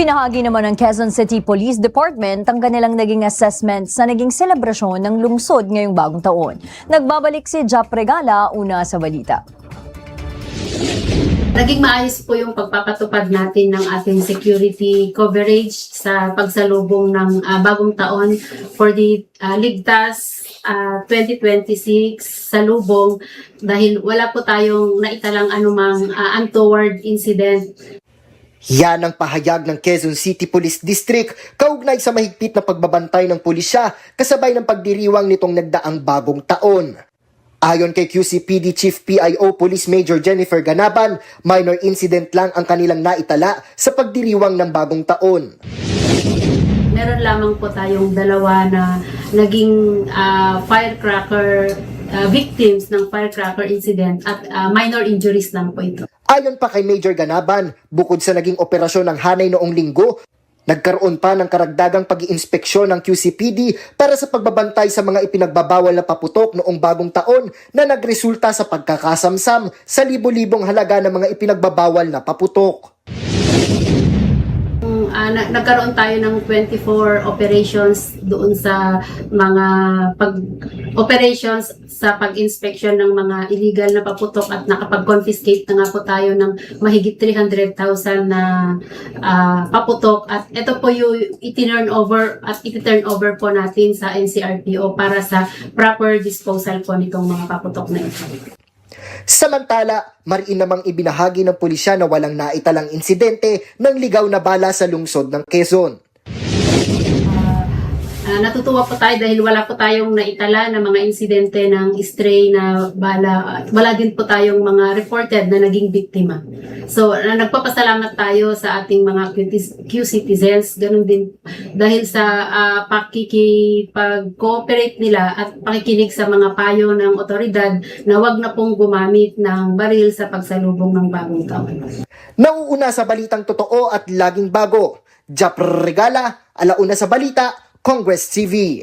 Ibinahagi naman ng Quezon City Police Department ang kanilang naging assessment sa naging selebrasyon ng lungsod ngayong bagong taon. Nagbabalik si Jap Regala, una sa balita. Naging maayos po yung pagpapatupad natin ng ating security coverage sa pagsalubong ng bagong taon for the Ligtas 2026 salubong dahil wala po tayong naitalang anumang untoward incident. Yan ang pahayag ng Quezon City Police District kaugnay sa mahigpit na pagbabantay ng pulisya kasabay ng pagdiriwang nitong nagdaang bagong taon. Ayon kay QCPD Chief PIO Police Major Jennifer Ganaban, minor incident lang ang kanilang naitala sa pagdiriwang ng bagong taon. Meron lamang po tayong dalawa na naging firecracker victims ng firecracker incident at minor injuries lang po ito. Ayon pa kay Major Ganaban, bukod sa naging operasyon ng hanay noong linggo, nagkaroon pa ng karagdagang pag-iinspeksyon ng QCPD para sa pagbabantay sa mga ipinagbabawal na paputok noong bagong taon na nagresulta sa pagkakasamsam sa libo-libong halaga ng mga ipinagbabawal na paputok. Nagkaroon tayo ng 24 operations doon sa mga operations sa pag-inspection ng mga illegal na paputok at nakapag-confiscate na nga po tayo ng mahigit 300,000 na paputok at ito po yung i-turn over po natin sa NCRPO para sa proper disposal po nitong mga paputok na ito. Samantala, mariin namang ibinahagi ng pulisya na walang naitalang insidente ng ligaw na bala sa lungsod ng Quezon. Natutuwa po tayo dahil wala po tayong naitala na mga insidente ng stray na bala. Wala din po tayong mga reported na naging biktima. So, nagpapasalamat tayo sa ating mga Q-citizens. Ganun din dahil sa pakikipag-cooperate nila at pakikinig sa mga payo ng otoridad na wag na pong gumamit ng baril sa pagsalubong ng bagong taon. Nauuna sa balitang totoo at laging bago. Jap Regala, alauna sa balita, Congress TV.